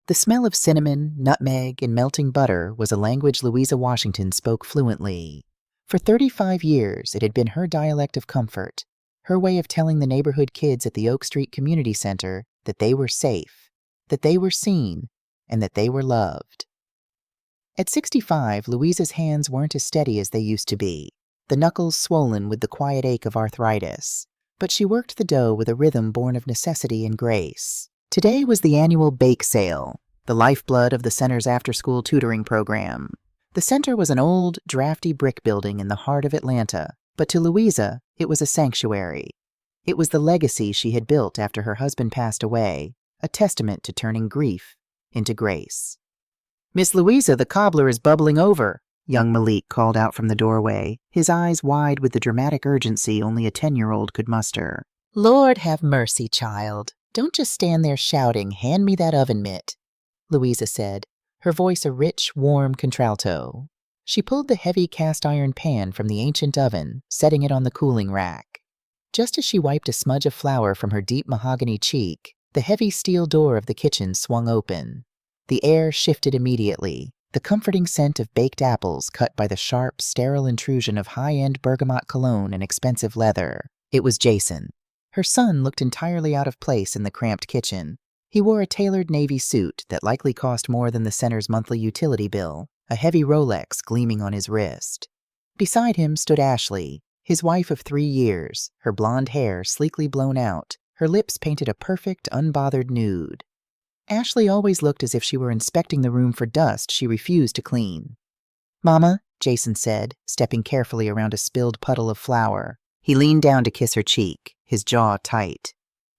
The smell of cinnamon, nutmeg, and melting butter was a language Louisa Washington spoke fluently. For 35 years, it had been her dialect of comfort, her way of telling the neighborhood kids at the Oak Street Community Center that they were safe, that they were seen, and that they were loved. At 65, Louisa's hands weren't as steady as they used to be, the knuckles swollen with the quiet ache of arthritis, but she worked the dough with a rhythm born of necessity and grace. Today was the annual bake sale, the lifeblood of the center's after-school tutoring program. The center was an old, drafty brick building in the heart of Atlanta, but to Louisa, it was a sanctuary. It was the legacy she had built after her husband passed away, a testament to turning grief into grace. "Miss Louisa, the cobbler is bubbling over," young Malik called out from the doorway, his eyes wide with the dramatic urgency only a 10-year-old could muster. "Lord have mercy, child. Don't just stand there shouting, 'Hand me that oven mitt,'" Louisa said, her voice a rich, warm contralto. She pulled the heavy cast-iron pan from the ancient oven, setting it on the cooling rack. Just as she wiped a smudge of flour from her deep mahogany cheek, the heavy steel door of the kitchen swung open. The air shifted immediately, the comforting scent of baked apples cut by the sharp, sterile intrusion of high-end bergamot cologne and expensive leather. It was Jason. Her son looked entirely out of place in the cramped kitchen. He wore a tailored navy suit that likely cost more than the center's monthly utility bill, a heavy Rolex gleaming on his wrist. Beside him stood Ashley, his wife of 3 years, her blonde hair sleekly blown out, her lips painted a perfect, unbothered nude. Ashley always looked as if she were inspecting the room for dust she refused to clean. "Mama," Jason said, stepping carefully around a spilled puddle of flour. He leaned down to kiss her cheek, his jaw tight.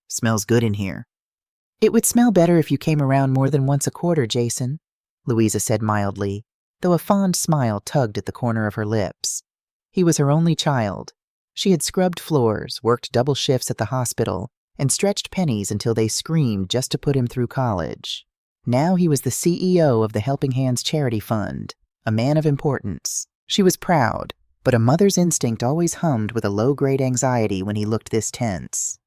"Smells good in here." "It would smell better if you came around more than once a quarter, Jason," Louisa said mildly, though a fond smile tugged at the corner of her lips. He was her only child. She had scrubbed floors, worked double shifts at the hospital, and stretched pennies until they screamed just to put him through college. Now he was the CEO of the Helping Hands Charity Fund, a man of importance. She was proud, but a mother's instinct always hummed with a low-grade anxiety when he looked this tense.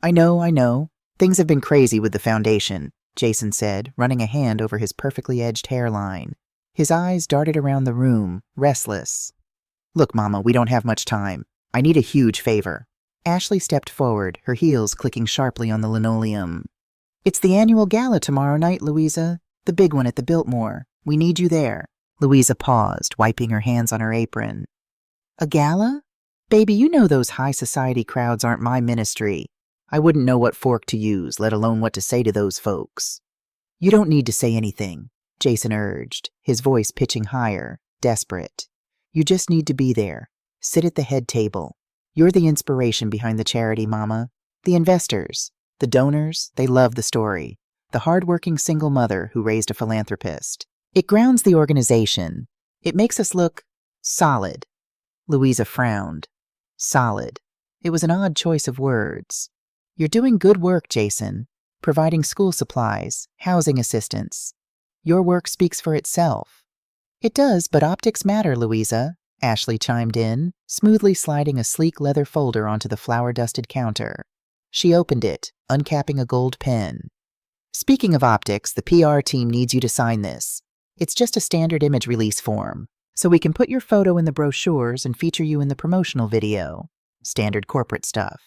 I know. Things have been crazy with the foundation," Jason said, running a hand over his perfectly edged hairline. His eyes darted around the room, restless. "Look, Mama, we don't have much time. I need a huge favor." Ashley stepped forward, her heels clicking sharply on the linoleum. "It's the annual gala tomorrow night, Louisa. The big one at the Biltmore. We need you there." Louisa paused, wiping her hands on her apron. "A gala? Baby, you know those high society crowds aren't my ministry. I wouldn't know what fork to use, let alone what to say to those folks." "You don't need to say anything," Jason urged, his voice pitching higher, desperate. "You just need to be there. Sit at the head table. You're the inspiration behind the charity, Mama. The investors, the donors, they love the story. The hardworking single mother who raised a philanthropist. It grounds the organization. It makes us look solid." Louisa frowned. Solid. It was an odd choice of words. "You're doing good work, Jason. Providing school supplies, housing assistance. Your work speaks for itself." "It does, but optics matter, Louisa," Ashley chimed in, smoothly sliding a sleek leather folder onto the flour-dusted counter. She opened it, uncapping a gold pen. "Speaking of optics, the PR team needs you to sign this. It's just a standard image release form, so we can put your photo in the brochures and feature you in the promotional video. Standard corporate stuff."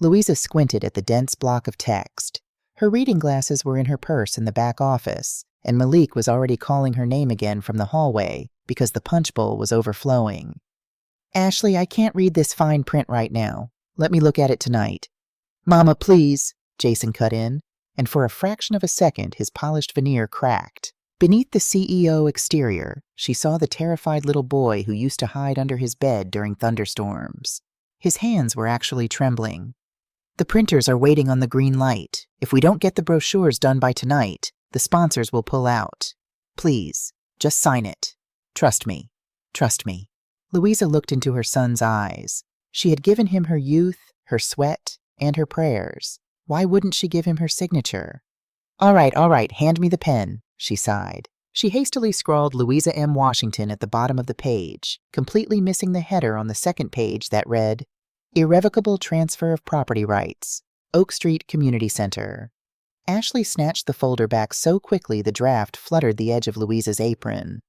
Louisa squinted at the dense block of text. Her reading glasses were in her purse in the back office, and Malik was already calling her name again from the hallway because the punch bowl was overflowing. "Ashley, I can't read this fine print right now. Let me look at it tonight." "Mama, please," Jason cut in, and for a fraction of a second his polished veneer cracked. Beneath the CEO exterior, she saw the terrified little boy who used to hide under his bed during thunderstorms. His hands were actually trembling. "The printers are waiting on the green light. If we don't get the brochures done by tonight, the sponsors will pull out. Please, just sign it. Trust me. Trust me." Louisa looked into her son's eyes. She had given him her youth, her sweat, and her prayers. Why wouldn't she give him her signature? All right, hand me the pen," she sighed. She hastily scrawled Louisa M. Washington at the bottom of the page, completely missing the header on the second page that read, "Irrevocable Transfer of Property Rights, Oak Street Community Center." Ashley snatched the folder back so quickly the draft fluttered the edge of Louisa's apron.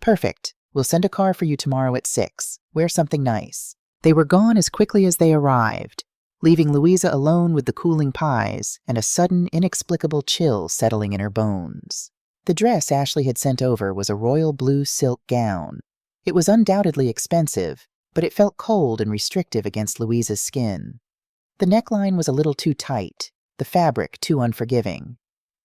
Perfect. We'll send a car for you tomorrow at 6. Wear something nice. They were gone as quickly as they arrived, leaving Louisa alone with the cooling pies and a sudden, inexplicable chill settling in her bones. The dress Ashley had sent over was a royal blue silk gown. It was undoubtedly expensive, but it felt cold and restrictive against Louisa's skin. The neckline was a little too tight, the fabric too unforgiving.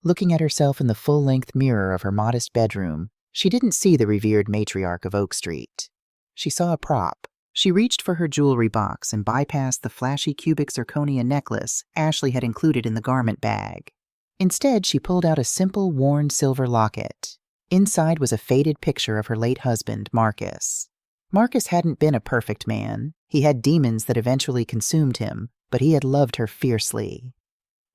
Looking at herself in the full-length mirror of her modest bedroom, she didn't see the revered matriarch of Oak Street. She saw a prop. She reached for her jewelry box and bypassed the flashy cubic zirconia necklace Ashley had included in the garment bag. Instead, she pulled out a simple, worn silver locket. Inside was a faded picture of her late husband, Marcus. Marcus hadn't been a perfect man. He had demons that eventually consumed him, but he had loved her fiercely.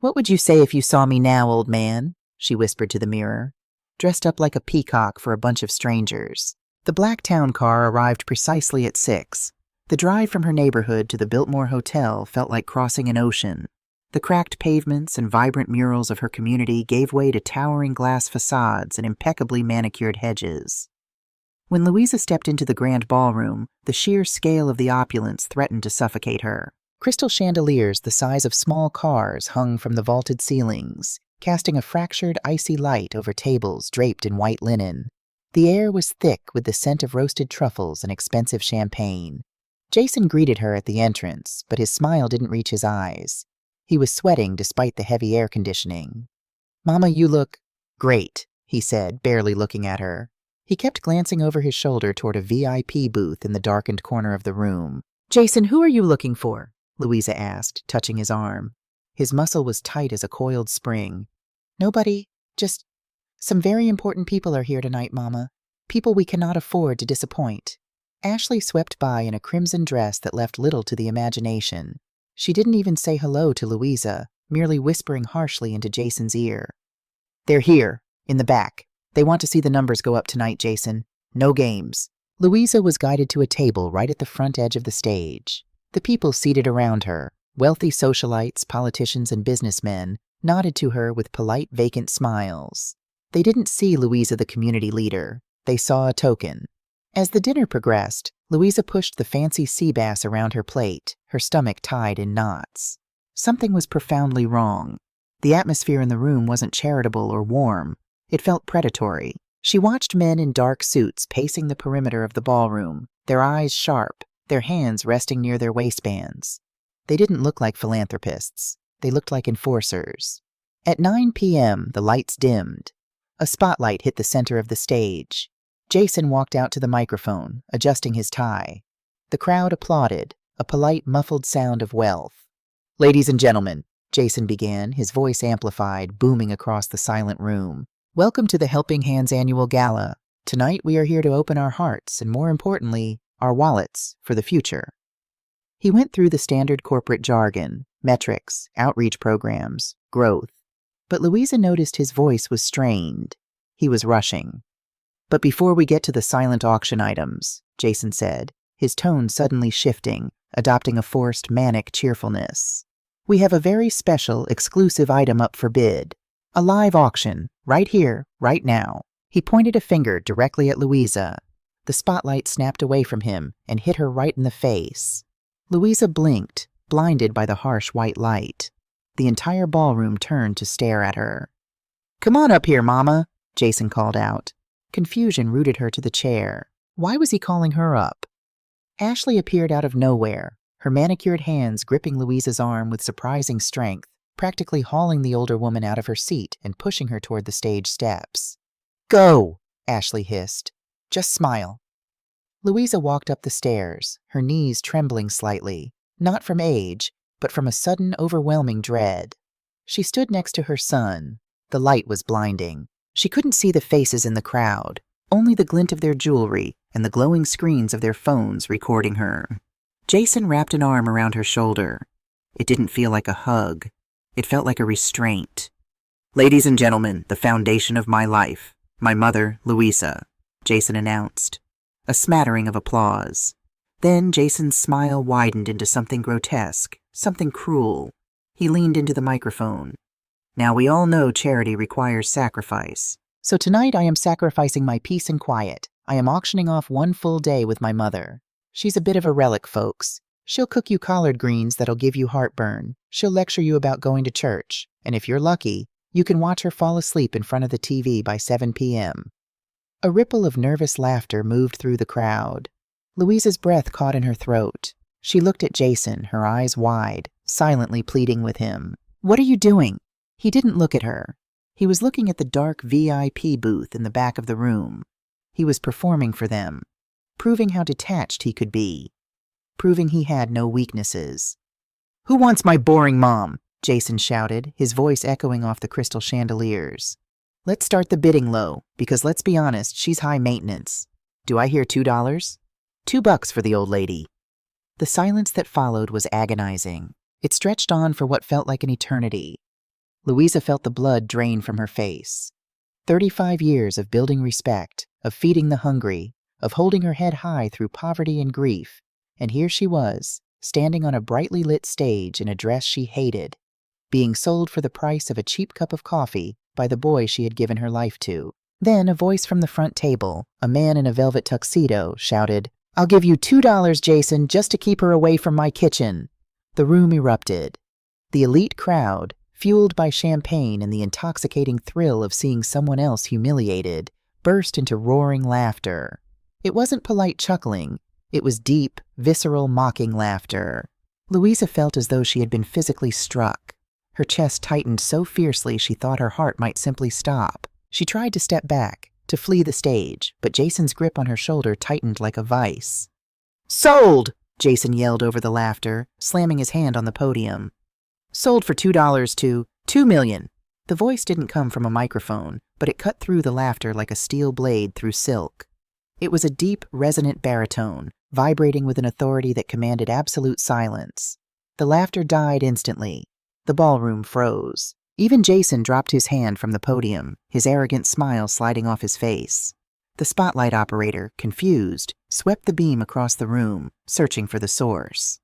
"What would you say if you saw me now, old man?" she whispered to the mirror. Dressed up like a peacock for a bunch of strangers. The black town car arrived precisely at 6. The drive from her neighborhood to the Biltmore Hotel felt like crossing an ocean. The cracked pavements and vibrant murals of her community gave way to towering glass facades and impeccably manicured hedges. When Louisa stepped into the grand ballroom, the sheer scale of the opulence threatened to suffocate her. Crystal chandeliers the size of small cars hung from the vaulted ceilings, casting a fractured, icy light over tables draped in white linen. The air was thick with the scent of roasted truffles and expensive champagne. Jason greeted her at the entrance, but his smile didn't reach his eyes. He was sweating despite the heavy air conditioning. "Mama, you look great," he said, barely looking at her. He kept glancing over his shoulder toward a VIP booth in the darkened corner of the room. "Jason, who are you looking for?" Louisa asked, touching his arm. His muscle was tight as a coiled spring. "Nobody, just some very important people are here tonight, Mama. People we cannot afford to disappoint." Ashley swept by in a crimson dress that left little to the imagination. She didn't even say hello to Louisa, merely whispering harshly into Jason's ear. "They're here, in the back. They want to see the numbers go up tonight, Jason. No games." Louisa was guided to a table right at the front edge of the stage. The people seated around her, wealthy socialites, politicians, and businessmen, nodded to her with polite, vacant smiles. They didn't see Louisa the community leader. They saw a token. As the dinner progressed, Louisa pushed the fancy sea bass around her plate, her stomach tied in knots. Something was profoundly wrong. The atmosphere in the room wasn't charitable or warm. It felt predatory. She watched men in dark suits pacing the perimeter of the ballroom, their eyes sharp, their hands resting near their waistbands. They didn't look like philanthropists. They looked like enforcers. At 9 p.m., the lights dimmed. A spotlight hit the center of the stage. Jason walked out to the microphone, adjusting his tie. The crowd applauded, a polite, muffled sound of wealth. "Ladies and gentlemen," Jason began, his voice amplified, booming across the silent room. "Welcome to the Helping Hands Annual Gala. Tonight we are here to open our hearts and, more importantly, our wallets for the future." He went through the standard corporate jargon, metrics, outreach programs, growth. But Louisa noticed his voice was strained. He was rushing. "But before we get to the silent auction items," Jason said, his tone suddenly shifting, adopting a forced, manic cheerfulness. "We have a very special, exclusive item up for bid. A live auction, right here, right now." He pointed a finger directly at Louisa. The spotlight snapped away from him and hit her right in the face. Louisa blinked, blinded by the harsh white light. The entire ballroom turned to stare at her. "Come on up here, Mama," Jason called out. Confusion rooted her to the chair. Why was he calling her up? Ashley appeared out of nowhere, her manicured hands gripping Louisa's arm with surprising strength, practically hauling the older woman out of her seat and pushing her toward the stage steps. "Go!" Ashley hissed. "Just smile." Louisa walked up the stairs, her knees trembling slightly, not from age, but from a sudden, overwhelming dread. She stood next to her son. The light was blinding. She couldn't see the faces in the crowd, only the glint of their jewelry and the glowing screens of their phones recording her. Jason wrapped an arm around her shoulder. It didn't feel like a hug. It felt like a restraint. "Ladies and gentlemen, the foundation of my life, my mother, Louisa," Jason announced. A smattering of applause. Then Jason's smile widened into something grotesque, something cruel. He leaned into the microphone. Now we all know charity requires sacrifice. So tonight I am sacrificing my peace and quiet. I am auctioning off one full day with my mother. She's a bit of a relic, folks. She'll cook you collard greens that'll give you heartburn. She'll lecture you about going to church. And if you're lucky, you can watch her fall asleep in front of the TV by 7 p.m. A ripple of nervous laughter moved through the crowd. Louisa's breath caught in her throat. She looked at Jason, her eyes wide, silently pleading with him. "What are you doing?" He didn't look at her. He was looking at the dark VIP booth in the back of the room. He was performing for them, proving how detached he could be, proving he had no weaknesses. "Who wants my boring mom?" Jason shouted, his voice echoing off the crystal chandeliers. "Let's start the bidding low, because let's be honest, she's high maintenance. Do I hear $2? $2 for the old lady." The silence that followed was agonizing. It stretched on for what felt like an eternity. Louisa felt the blood drain from her face. 35 years of building respect, of feeding the hungry, of holding her head high through poverty and grief, and here she was, standing on a brightly lit stage in a dress she hated, being sold for the price of a cheap cup of coffee by the boy she had given her life to. Then a voice from the front table, a man in a velvet tuxedo, shouted, "I'll give you $2, Jason, just to keep her away from my kitchen." The room erupted. The elite crowd, fueled by champagne and the intoxicating thrill of seeing someone else humiliated, burst into roaring laughter. It wasn't polite chuckling. It was deep, visceral, mocking laughter. Louisa felt as though she had been physically struck. Her chest tightened so fiercely she thought her heart might simply stop. She tried to step back, to flee the stage, but Jason's grip on her shoulder tightened like a vice. "Sold!" Jason yelled over the laughter, slamming his hand on the podium. "Sold for $2 to $2 million. The voice didn't come from a microphone, but it cut through the laughter like a steel blade through silk. It was a deep, resonant baritone, vibrating with an authority that commanded absolute silence. The laughter died instantly. The ballroom froze. Even Jason dropped his hand from the podium, his arrogant smile sliding off his face. The spotlight operator, confused, swept the beam across the room, searching for the source.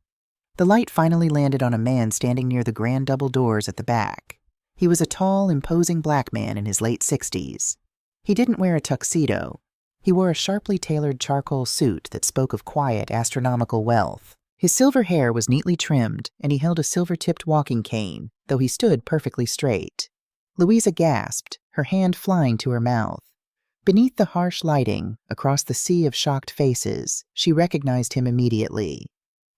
The light finally landed on a man standing near the grand double doors at the back. He was a tall, imposing black man in his late 60s. He didn't wear a tuxedo. He wore a sharply tailored charcoal suit that spoke of quiet, astronomical wealth. His silver hair was neatly trimmed, and he held a silver-tipped walking cane, though he stood perfectly straight. Louisa gasped, her hand flying to her mouth. Beneath the harsh lighting, across the sea of shocked faces, she recognized him immediately.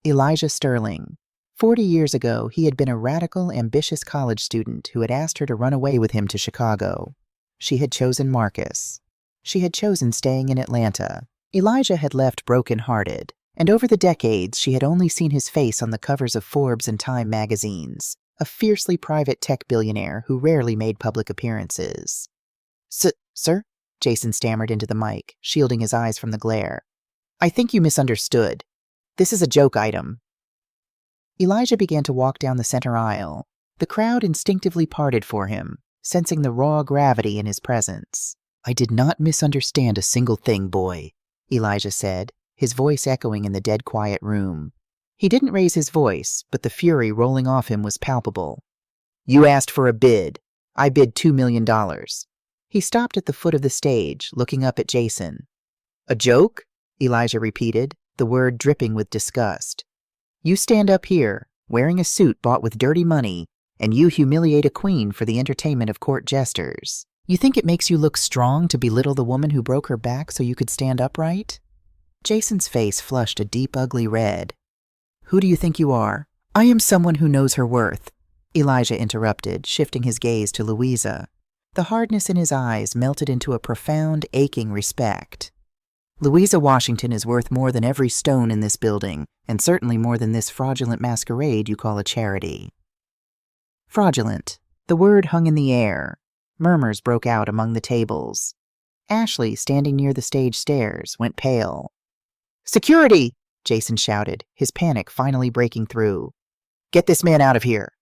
Elijah Sterling. 40 years ago, he had been a radical, ambitious college student who had asked her to run away with him to Chicago. She had chosen Marcus. She had chosen staying in Atlanta. Elijah had left broken-hearted, and over the decades she had only seen his face on the covers of Forbes and Time magazines, a fiercely private tech billionaire who rarely made public appearances. Sir? Jason stammered into the mic, shielding his eyes from the glare. "I think you misunderstood. This is a joke item." Elijah began to walk down the center aisle. The crowd instinctively parted for him, sensing the raw gravity in his presence. "I did not misunderstand a single thing, boy," Elijah said, his voice echoing in the dead quiet room. He didn't raise his voice, but the fury rolling off him was palpable. "You asked for a bid. I bid $2 million. He stopped at the foot of the stage, looking up at Jason. "A joke?" Elijah repeated, the word dripping with disgust. "You stand up here, wearing a suit bought with dirty money, and you humiliate a queen for the entertainment of court jesters. You think it makes you look strong to belittle the woman who broke her back so you could stand upright?" Jason's face flushed a deep, ugly red. "Who do you think you are?" "I am someone who knows her worth," Elijah interrupted, shifting his gaze to Louisa. The hardness in his eyes melted into a profound, aching respect. "Louisa Washington is worth more than every stone in this building, and certainly more than this fraudulent masquerade you call a charity." Fraudulent. The word hung in the air. Murmurs broke out among the tables. Ashley, standing near the stage stairs, went pale. "Security!" Jason shouted, his panic finally breaking through. "Get this man out of here!"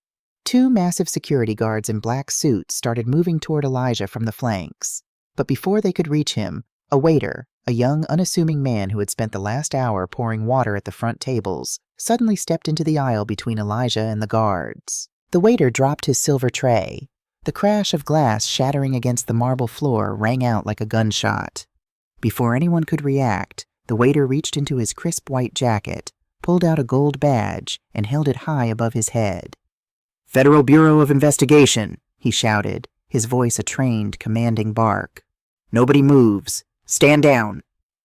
2 massive security guards in black suits started moving toward Elijah from the flanks. But before they could reach him, a waiter, a young, unassuming man who had spent the last hour pouring water at the front tables, suddenly stepped into the aisle between Elijah and the guards. The waiter dropped his silver tray. The crash of glass shattering against the marble floor rang out like a gunshot. Before anyone could react, the waiter reached into his crisp white jacket, pulled out a gold badge, and held it high above his head. "Federal Bureau of Investigation," he shouted, his voice a trained, commanding bark. "Nobody moves. Stand down."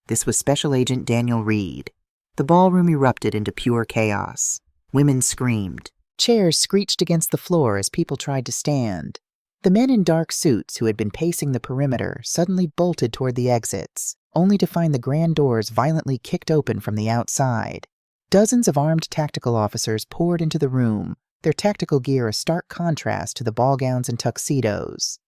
This was Special Agent Daniel Reed. The ballroom erupted into pure chaos. Women screamed. Chairs screeched against the floor as people tried to stand. The men in dark suits who had been pacing the perimeter suddenly bolted toward the exits, only to find the grand doors violently kicked open from the outside. Dozens of armed tactical officers poured into the room, their tactical gear a stark contrast to the ball gowns and tuxedos.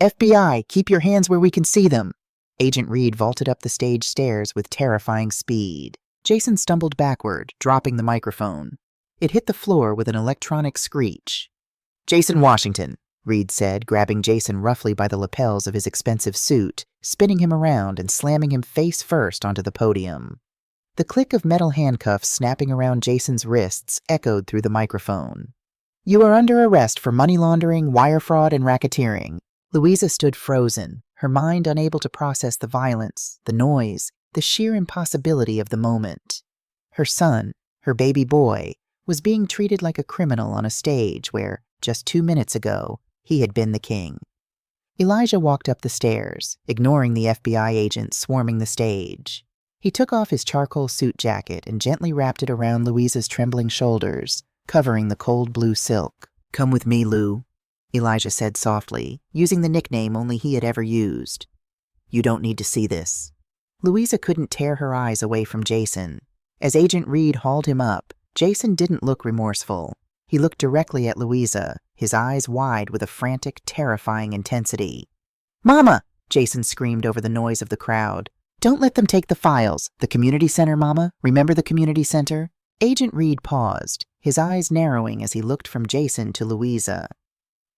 "FBI, keep your hands where we can see them!" Agent Reed vaulted up the stage stairs with terrifying speed. Jason stumbled backward, dropping the microphone. It hit the floor with an electronic screech. "Jason Washington," Reed said, grabbing Jason roughly by the lapels of his expensive suit, spinning him around and slamming him face first onto the podium. The click of metal handcuffs snapping around Jason's wrists echoed through the microphone. "You are under arrest for money laundering, wire fraud, and racketeering." Louisa stood frozen, her mind unable to process the violence, the noise, the sheer impossibility of the moment. Her son, her baby boy, was being treated like a criminal on a stage where, just 2 minutes ago, he had been the king. Elijah walked up the stairs, ignoring the FBI agents swarming the stage. He took off his charcoal suit jacket and gently wrapped it around Louisa's trembling shoulders, covering the cold blue silk. "Come with me, Lou," Elijah said softly, using the nickname only he had ever used. "You don't need to see this." Louisa couldn't tear her eyes away from Jason. As Agent Reed hauled him up, Jason didn't look remorseful. He looked directly at Louisa, his eyes wide with a frantic, terrifying intensity. "Mama!" Jason screamed over the noise of the crowd. "Don't let them take the files. The community center, Mama. Remember the community center?" Agent Reed paused, his eyes narrowing as he looked from Jason to Louisa.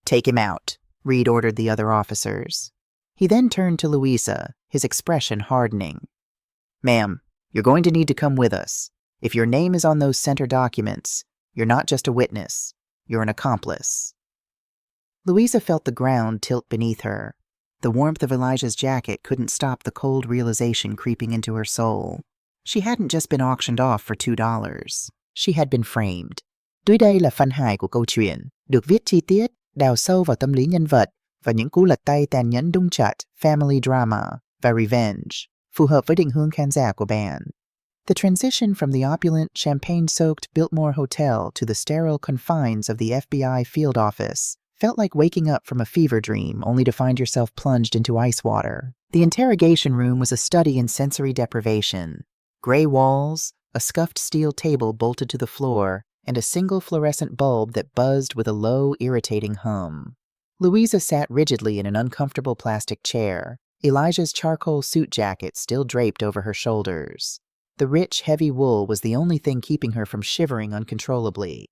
"Take him out," Reed ordered the other officers. He then turned to Louisa, his expression hardening. "Ma'am, you're going to need to come with us. If your name is on those center documents, you're not just a witness, you're an accomplice." Louisa felt the ground tilt beneath her. The warmth of Elijah's jacket couldn't stop the cold realization creeping into her soul. She hadn't just been auctioned off for $2. She had been framed. Dưới đây là phần hài của câu chuyện, được viết chi tiết, đào sâu vào tâm lý nhân vật và những cú lật tay tàn nhẫn đung chặt, family drama và revenge, phù hợp với định hướng khán giả của bạn. The transition from the opulent, champagne-soaked Biltmore Hotel to the sterile confines of the FBI field office felt like waking up from a fever dream only to find yourself plunged into ice water. The interrogation room was a study in sensory deprivation. Gray walls, a scuffed steel table bolted to the floor, and a single fluorescent bulb that buzzed with a low, irritating hum. Louisa sat rigidly in an uncomfortable plastic chair, Elijah's charcoal suit jacket still draped over her shoulders. The rich, heavy wool was the only thing keeping her from shivering uncontrollably.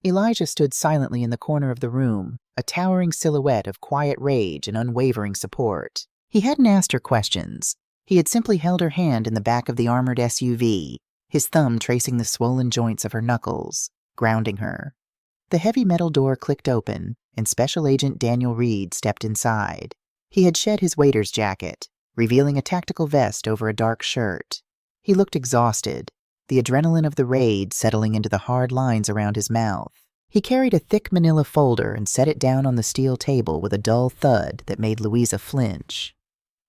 Elijah stood silently in the corner of the room, a towering silhouette of quiet rage and unwavering support. He hadn't asked her questions. He had simply held her hand in the back of the armored SUV, his thumb tracing the swollen joints of her knuckles, grounding her. The heavy metal door clicked open, and Special Agent Daniel Reed stepped inside. He had shed his waiter's jacket, revealing a tactical vest over a dark shirt. He looked exhausted, the adrenaline of the raid settling into the hard lines around his mouth. He carried a thick manila folder and set it down on the steel table with a dull thud that made Louisa flinch.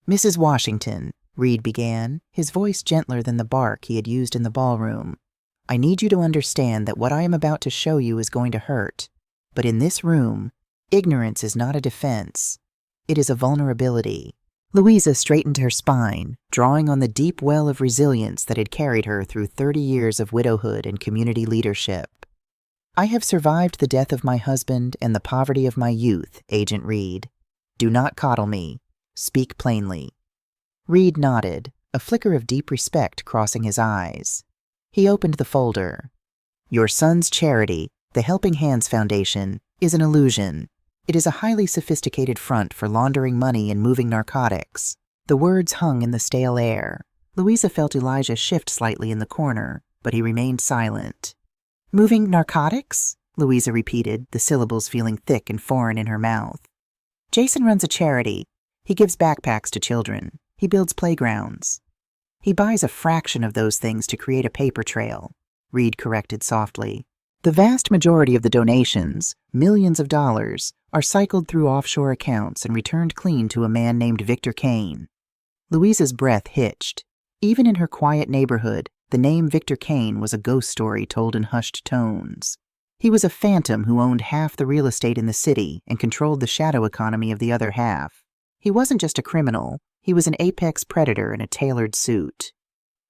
"Mrs. Washington," Reed began, his voice gentler than the bark he had used in the ballroom, "I need you to understand that what I am about to show you is going to hurt. But in this room, ignorance is not a defense. It is a vulnerability." Louisa straightened her spine, drawing on the deep well of resilience that had carried her through 30 years of widowhood and community leadership. "I have survived the death of my husband and the poverty of my youth, Agent Reed. Do not coddle me. Speak plainly." Reed nodded, a flicker of deep respect crossing his eyes. He opened the folder. "Your son's charity, the Helping Hands Foundation, is an illusion. It is a highly sophisticated front for laundering money and moving narcotics." The words hung in the stale air. Louisa felt Elijah shift slightly in the corner, but he remained silent. "Moving narcotics?" Louisa repeated, the syllables feeling thick and foreign in her mouth. Jason runs a charity. He gives backpacks to children. He builds playgrounds. He buys a fraction of those things to create a paper trail, Reed corrected softly. The vast majority of the donations, millions of dollars, are cycled through offshore accounts and returned clean to a man named Victor Kane. Louisa's breath hitched. Even in her quiet neighborhood, the name Victor Kane was a ghost story told in hushed tones. He was a phantom who owned half the real estate in the city and controlled the shadow economy of the other half. He wasn't just a criminal, he was an apex predator in a tailored suit.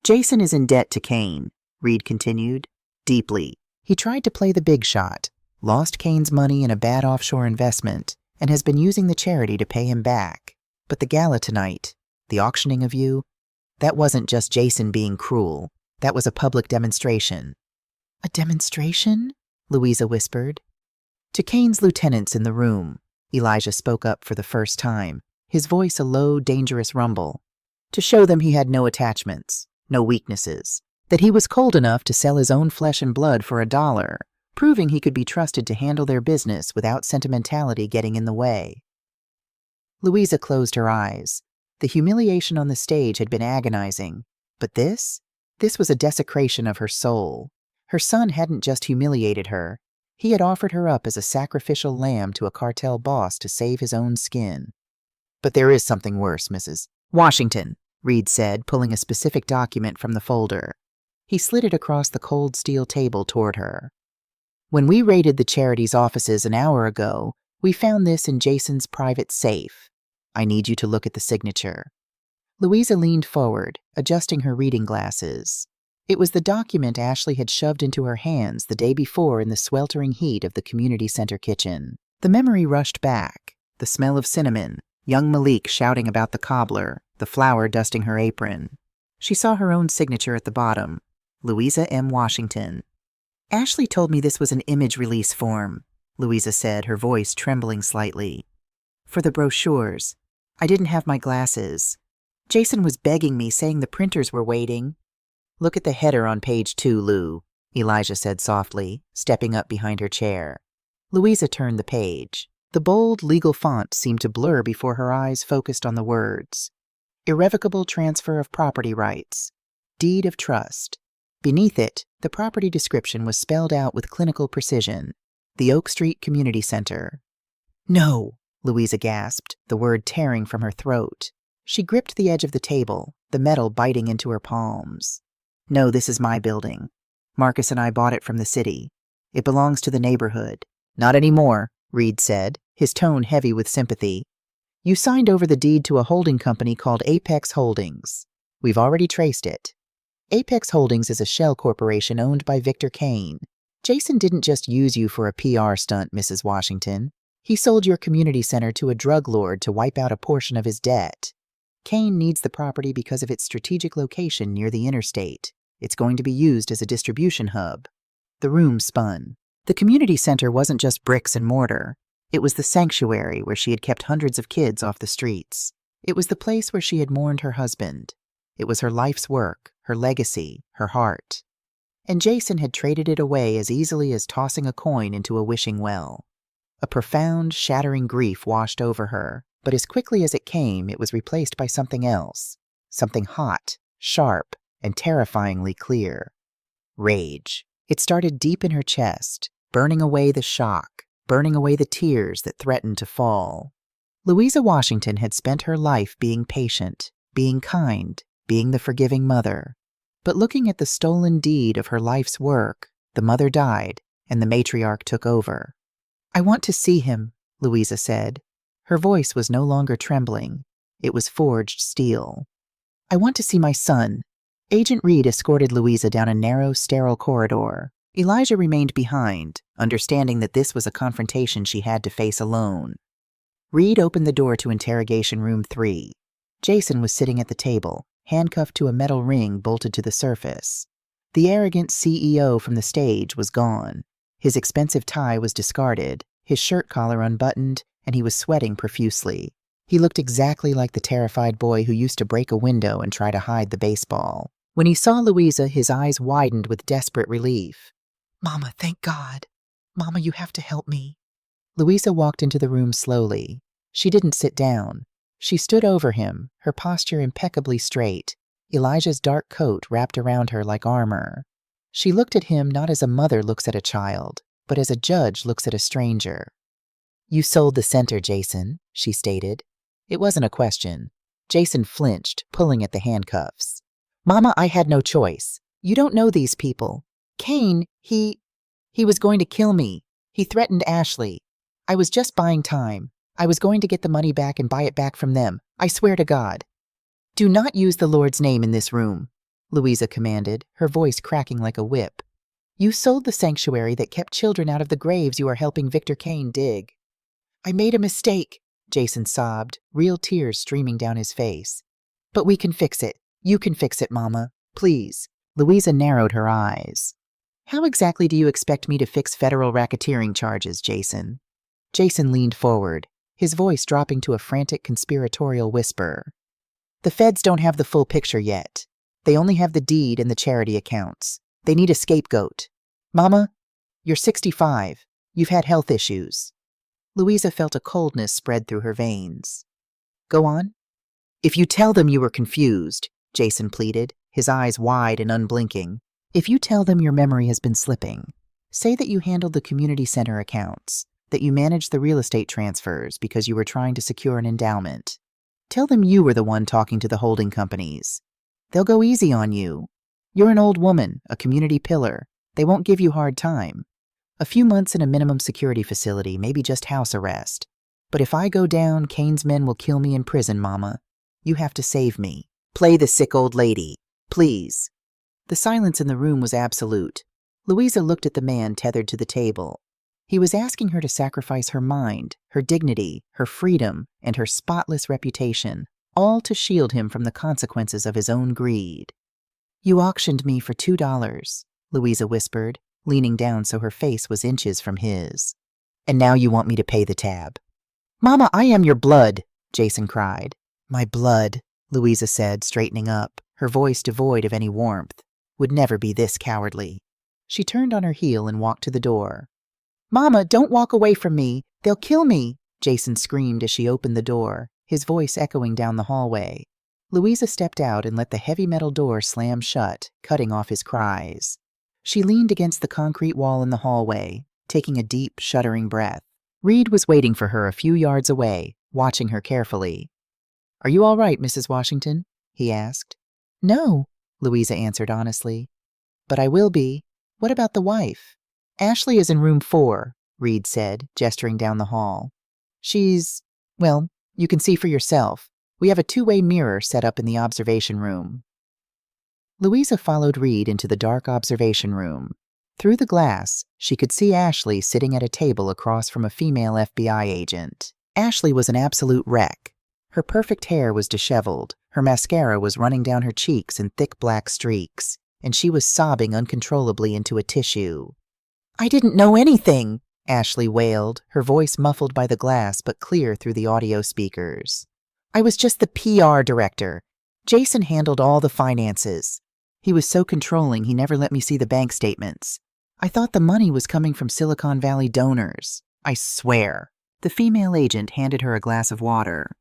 Jason is in debt to Kane, Reed continued, deeply. He tried to play the big shot, lost Kane's money in a bad offshore investment, and has been using the charity to pay him back. But the gala tonight, the auctioning of you, that wasn't just Jason being cruel. That was a public demonstration. A demonstration? Louisa whispered. To Kane's lieutenants in the room, Elijah spoke up for the first time, his voice a low, dangerous rumble. To show them he had no attachments, no weaknesses, that he was cold enough to sell his own flesh and blood for $1, proving he could be trusted to handle their business without sentimentality getting in the way. Louisa closed her eyes. The humiliation on the stage had been agonizing, but this was a desecration of her soul. Her son hadn't just humiliated her. He had offered her up as a sacrificial lamb to a cartel boss to save his own skin. But there is something worse, Mrs. Washington, Reed said, pulling a specific document from the folder. He slid it across the cold steel table toward her. When we raided the charity's offices an hour ago, we found this in Jason's private safe. I need you to look at the signature. Louisa leaned forward, adjusting her reading glasses. It was the document Ashley had shoved into her hands the day before in the sweltering heat of the community center kitchen. The memory rushed back. The smell of cinnamon, young Malik shouting about the cobbler, the flour dusting her apron. She saw her own signature at the bottom, Louisa M. Washington. Ashley told me this was an image release form, Louisa said, her voice trembling slightly. For the brochures. I didn't have my glasses. Jason was begging me, saying the printers were waiting. Look at the header on page 2, Lou, Elijah said softly, stepping up behind her chair. Louisa turned the page. The bold legal font seemed to blur before her eyes focused on the words. Irrevocable transfer of property rights. Deed of trust. Beneath it, the property description was spelled out with clinical precision. The Oak Street Community Center. No, Louisa gasped, the word tearing from her throat. She gripped the edge of the table, the metal biting into her palms. No, this is my building. Marcus and I bought it from the city. It belongs to the neighborhood. Not anymore, Reed said, his tone heavy with sympathy. You signed over the deed to a holding company called Apex Holdings. We've already traced it. Apex Holdings is a shell corporation owned by Victor Kane. Jason didn't just use you for a PR stunt, Mrs. Washington. He sold your community center to a drug lord to wipe out a portion of his debt. Kane needs the property because of its strategic location near the interstate. It's going to be used as a distribution hub. The room spun. The community center wasn't just bricks and mortar. It was the sanctuary where she had kept hundreds of kids off the streets. It was the place where she had mourned her husband. It was her life's work, her legacy, her heart. And Jason had traded it away as easily as tossing a coin into a wishing well. A profound, shattering grief washed over her, but as quickly as it came, it was replaced by something else. Something hot, sharp, and terrifyingly clear. Rage. It started deep in her chest, burning away the shock, burning away the tears that threatened to fall. Louisa Washington had spent her life being patient, being kind, being the forgiving mother. But looking at the stolen deed of her life's work, the mother died, and the matriarch took over. I want to see him, Louisa said. Her voice was no longer trembling. It was forged steel. I want to see my son. Agent Reed escorted Louisa down a narrow, sterile corridor. Elijah remained behind, understanding that this was a confrontation she had to face alone. Reed opened the door to interrogation room 3. Jason was sitting at the table, handcuffed to a metal ring bolted to the surface. The arrogant CEO from the stage was gone. His expensive tie was discarded, his shirt collar unbuttoned, and he was sweating profusely. He looked exactly like the terrified boy who used to break a window and try to hide the baseball. When he saw Louisa, his eyes widened with desperate relief. Mama, thank God. Mama, you have to help me. Louisa walked into the room slowly. She didn't sit down. She stood over him, her posture impeccably straight, Elijah's dark coat wrapped around her like armor. She looked at him not as a mother looks at a child, but as a judge looks at a stranger. "You sold the center, Jason," she stated. It wasn't a question. Jason flinched, pulling at the handcuffs. "Mama, I had no choice. You don't know these people. Cain, he was going to kill me. He threatened Ashley. I was just buying time. I was going to get the money back and buy it back from them. I swear to God." "Do not use the Lord's name in this room," Louisa commanded, her voice cracking like a whip. "You sold the sanctuary that kept children out of the graves you are helping Victor Cain dig." "I made a mistake," Jason sobbed, real tears streaming down his face. "But we can fix it. You can fix it, Mama. Please." Louisa narrowed her eyes. "How exactly do you expect me to fix federal racketeering charges, Jason?" Jason leaned forward, his voice dropping to a frantic conspiratorial whisper. "The feds don't have the full picture yet. They only have the deed and the charity accounts. They need a scapegoat. Mama, you're 65. You've had health issues." Louisa felt a coldness spread through her veins. "Go on." "If you tell them you were confused," Jason pleaded, his eyes wide and unblinking. "If you tell them your memory has been slipping, say that you handled the community center accounts, that you managed the real estate transfers because you were trying to secure an endowment. Tell them you were the one talking to the holding companies. They'll go easy on you. You're an old woman, a community pillar. They won't give you hard time. A few months in a minimum security facility, maybe just house arrest. But if I go down, Cain's men will kill me in prison, Mama. You have to save me. Play the sick old lady. Please." The silence in the room was absolute. Louisa looked at the man tethered to the table. He was asking her to sacrifice her mind, her dignity, her freedom, and her spotless reputation, all to shield him from the consequences of his own greed. "You auctioned me for $2, Louisa whispered, leaning down so her face was inches from his. "And now you want me to pay the tab." "Mama, I am your blood," Jason cried. "My blood," Louisa said, straightening up, her voice devoid of any warmth, "would never be this cowardly." She turned on her heel and walked to the door. "Mama, don't walk away from me. They'll kill me," Jason screamed as she opened the door, his voice echoing down the hallway. Louisa stepped out and let the heavy metal door slam shut, cutting off his cries. She leaned against the concrete wall in the hallway, taking a deep, shuddering breath. Reed was waiting for her a few yards away, watching her carefully. "Are you all right, Mrs. Washington?" he asked. "No," Louisa answered honestly. "But I will be. What about the wife?" "Ashley is in room 4, Reed said, gesturing down the hall. Well, you can see for yourself. We have a two-way mirror set up in the observation room." Louisa followed Reed into the dark observation room. Through the glass, she could see Ashley sitting at a table across from a female FBI agent. Ashley was an absolute wreck. Her perfect hair was disheveled, her mascara was running down her cheeks in thick black streaks, and she was sobbing uncontrollably into a tissue. "I didn't know anything," Ashley wailed, her voice muffled by the glass but clear through the audio speakers. "I was just the PR director. Jason handled all the finances. He was so controlling he never let me see the bank statements. I thought the money was coming from Silicon Valley donors. I swear." The female agent handed her a glass of water.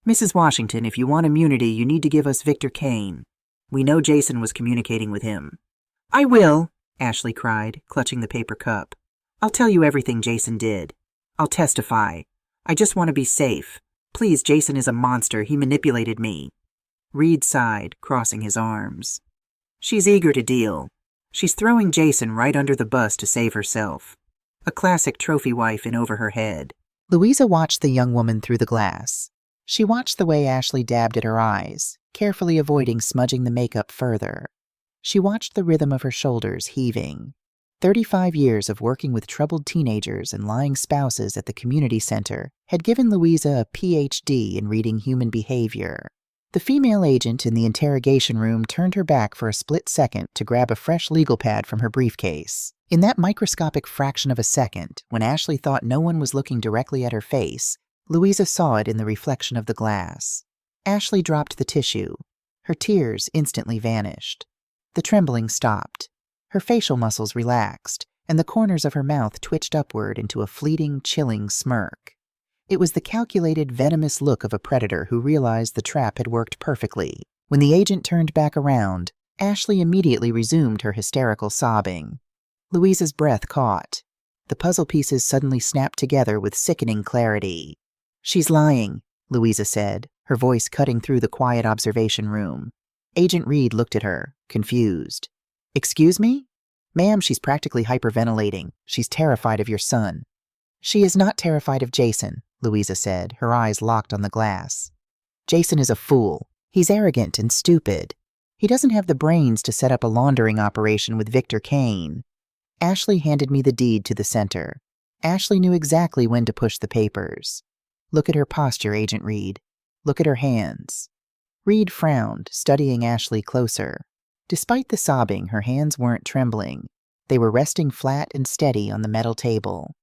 "Mrs. Washington, if you want immunity, you need to give us Victor Cain. We know Jason was communicating with him." "I will," Ashley cried, clutching the paper cup. "I'll tell you everything Jason did. I'll testify. I just want to be safe. Please, Jason is a monster. He manipulated me." Reed sighed, crossing his arms. "She's eager to deal. She's throwing Jason right under the bus to save herself. A classic trophy wife in over her head." Louisa watched the young woman through the glass. She watched the way Ashley dabbed at her eyes, carefully avoiding smudging the makeup further. She watched the rhythm of her shoulders heaving. 35 years of working with troubled teenagers and lying spouses at the community center had given Louisa a PhD in reading human behavior. The female agent in the interrogation room turned her back for a split second to grab a fresh legal pad from her briefcase. In that microscopic fraction of a second, when Ashley thought no one was looking directly at her face, Louisa saw it in the reflection of the glass. Ashley dropped the tissue. Her tears instantly vanished. The trembling stopped. Her facial muscles relaxed, and the corners of her mouth twitched upward into a fleeting, chilling smirk. It was the calculated, venomous look of a predator who realized the trap had worked perfectly. When the agent turned back around, Ashley immediately resumed her hysterical sobbing. Louisa's breath caught. The puzzle pieces suddenly snapped together with sickening clarity. "She's lying," Louisa said, her voice cutting through the quiet observation room. Agent Reed looked at her, confused. "Excuse me? Ma'am, she's practically hyperventilating. She's terrified of your son." "She is not terrified of Jason," Louisa said, her eyes locked on the glass. "Jason is a fool. He's arrogant and stupid. He doesn't have the brains to set up a laundering operation with Victor Kane." Ashley handed me the deed to the center. Ashley knew exactly when to push the papers. "Look at her posture, Agent Reed. Look at her hands." Reed frowned, studying Ashley closer. Despite the sobbing, her hands weren't trembling. They were resting flat and steady on the metal table.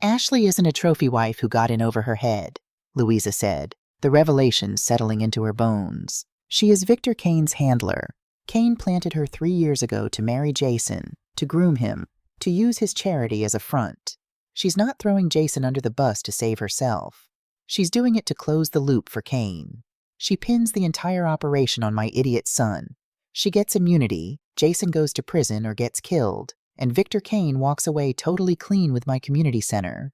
"Ashley isn't a trophy wife who got in over her head," Louisa said, the revelation settling into her bones. "She is Victor Kane's handler. Kane planted her 3 years ago to marry Jason, to groom him, to use his charity as a front. She's not throwing Jason under the bus to save herself. She's doing it to close the loop for Kane. She pins the entire operation on my idiot son. She gets immunity, Jason goes to prison or gets killed, and Victor Kane walks away totally clean with my community center."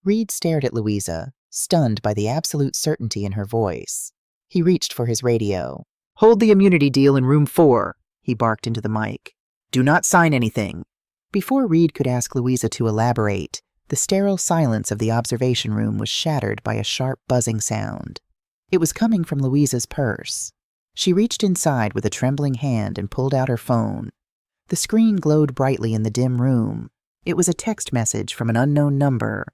Reed stared at Louisa, stunned by the absolute certainty in her voice. He reached for his radio. "Hold the immunity deal in room 4, he barked into the mic. "Do not sign anything." Before Reed could ask Louisa to elaborate, the sterile silence of the observation room was shattered by a sharp buzzing sound. It was coming from Louisa's purse. She reached inside with a trembling hand and pulled out her phone. The screen glowed brightly in the dim room. It was a text message from an unknown number.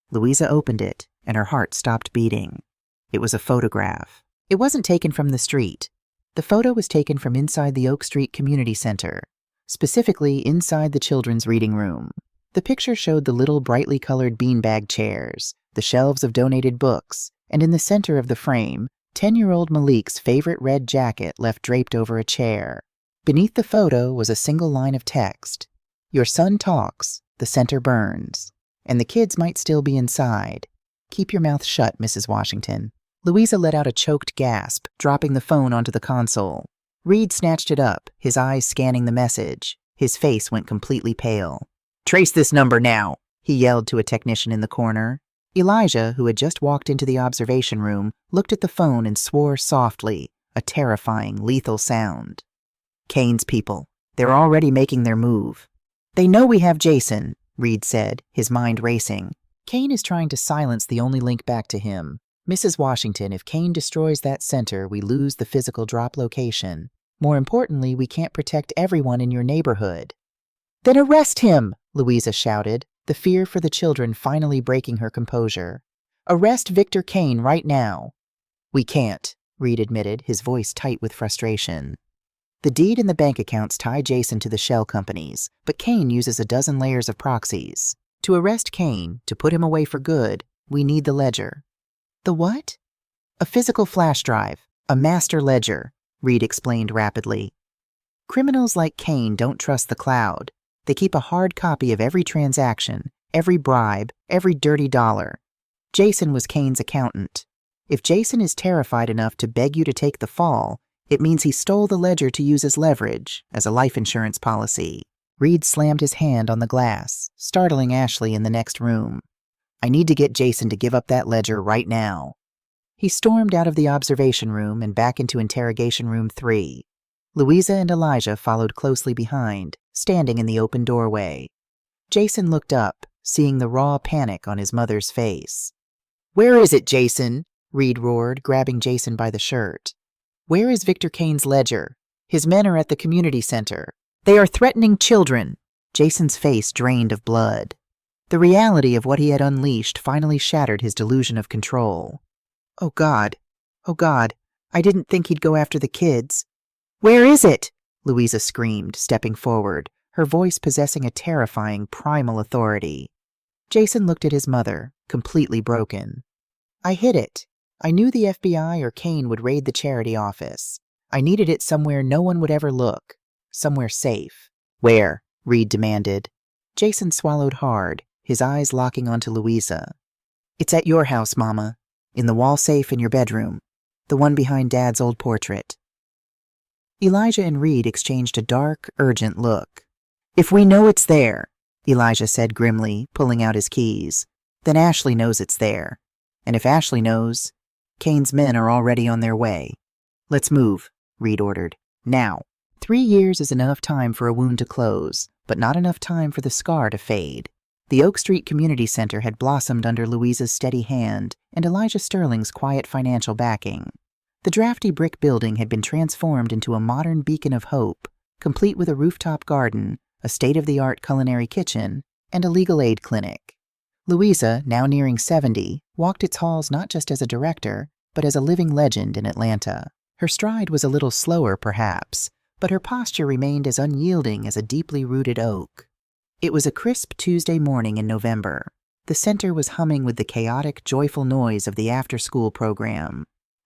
Louisa opened it, and her heart stopped beating. It was a photograph. It wasn't taken from the street. The photo was taken from inside the Oak Street Community Center, specifically inside the children's reading room. The picture showed the little brightly colored beanbag chairs, the shelves of donated books, and in the center of the frame, 10-year-old Malik's favorite red jacket left draped over a chair. Beneath the photo was a single line of text. "Your son talks, the center burns, and the kids might still be inside. Keep your mouth shut, Mrs. Washington." Louisa let out a choked gasp, dropping the phone onto the console. Reed snatched it up, his eyes scanning the message. His face went completely pale. "Trace this number now," he yelled to a technician in the corner. Elijah, who had just walked into the observation room, looked at the phone and swore softly, a terrifying, lethal sound. "Kane's people. They're already making their move." "They know we have Jason," Reed said, his mind racing. "Kane is trying to silence the only link back to him. Mrs. Washington, if Kane destroys that center, we lose the physical drop location. More importantly, we can't protect everyone in your neighborhood." "Then arrest him!" Louisa shouted, the fear for the children finally breaking her composure. "Arrest Victor Kane right now." "We can't," Reed admitted, his voice tight with frustration. "The deed and the bank accounts tie Jason to the shell companies, but Kane uses a dozen layers of proxies. To arrest Kane, to put him away for good, we need the ledger." "The what?" "A physical flash drive, a master ledger," Reed explained rapidly. "Criminals like Kane don't trust the cloud. They keep a hard copy of every transaction, every bribe, every dirty dollar. Jason was Kane's accountant. If Jason is terrified enough to beg you to take the fall, it means he stole the ledger to use as leverage, as a life insurance policy." Reed slammed his hand on the glass, startling Ashley in the next room. "I need to get Jason to give up that ledger right now." He stormed out of the observation room and back into interrogation room 3. Louisa and Elijah followed closely behind, standing in the open doorway. Jason looked up, seeing the raw panic on his mother's face. "Where is it, Jason?" Reed roared, grabbing Jason by the shirt. "Where is Victor Kane's ledger? His men are at the community center. They are threatening children." Jason's face drained of blood. The reality of what he had unleashed finally shattered his delusion of control. Oh God, I didn't think he'd go after the kids." "Where is it?" Louisa screamed, stepping forward, her voice possessing a terrifying, primal authority. Jason looked at his mother, completely broken. "I hid it. I knew the FBI or Kane would raid the charity office. I needed it somewhere no one would ever look. Somewhere safe." "Where?" Reed demanded. Jason swallowed hard, his eyes locking onto Louisa. It's at your house, Mama. In the wall safe in your bedroom. The one behind Dad's old portrait. Elijah and Reed exchanged a dark, urgent look. If we know it's there, Elijah said grimly, pulling out his keys, then Ashley knows it's there. And if Ashley knows, Kane's men are already on their way. Let's move, Reed ordered. Now. 3 years is enough time for a wound to close, but not enough time for the scar to fade. The Oak Street Community Center had blossomed under Louisa's steady hand and Elijah Sterling's quiet financial backing. The drafty brick building had been transformed into a modern beacon of hope, complete with a rooftop garden, a state-of-the-art culinary kitchen, and a legal aid clinic. Louisa, now nearing 70, walked its halls not just as a director, but as a living legend in Atlanta. Her stride was a little slower, perhaps, but her posture remained as unyielding as a deeply rooted oak. It was a crisp Tuesday morning in November. The center was humming with the chaotic, joyful noise of the after-school program.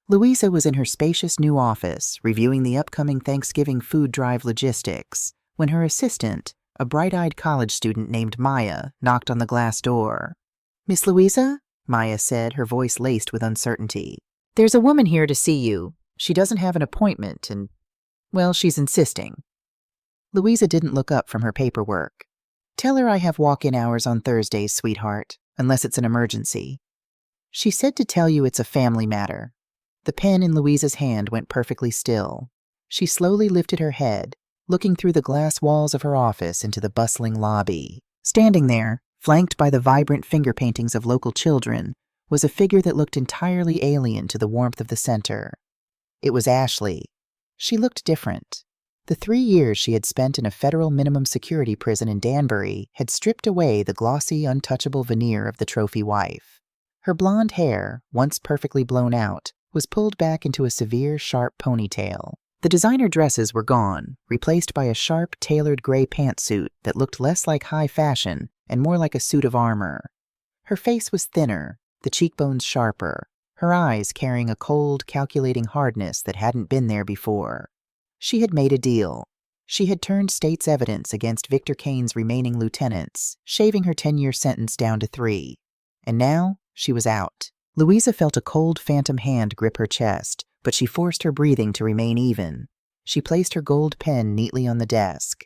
Louisa was in her spacious new office, reviewing the upcoming Thanksgiving food drive logistics, when her assistant, a bright-eyed college student named Maya, knocked on the glass door. "Miss Louisa?" Maya said, her voice laced with uncertainty. "There's a woman here to see you. She doesn't have an appointment and, well, she's insisting." Louisa didn't look up from her paperwork. "Tell her I have walk-in hours on Thursdays, sweetheart, unless it's an emergency." "She said to tell you it's a family matter." The pen in Louisa's hand went perfectly still. She slowly lifted her head, looking through the glass walls of her office into the bustling lobby. Standing there, flanked by the vibrant finger paintings of local children, was a figure that looked entirely alien to the warmth of the center. It was Ashley. She looked different. The 3 years she had spent in a federal minimum security prison in Danbury had stripped away the glossy, untouchable veneer of the trophy wife. Her blonde hair, once perfectly blown out, was pulled back into a severe, sharp ponytail. The designer dresses were gone, replaced by a sharp, tailored gray pantsuit that looked less like high fashion and more like a suit of armor. Her face was thinner, the cheekbones sharper, her eyes carrying a cold, calculating hardness that hadn't been there before. She had made a deal. She had turned state's evidence against Victor Kane's remaining lieutenants, shaving her 10-year sentence down to 3. And now she was out. Louisa felt a cold phantom hand grip her chest, but she forced her breathing to remain even. She placed her gold pen neatly on the desk.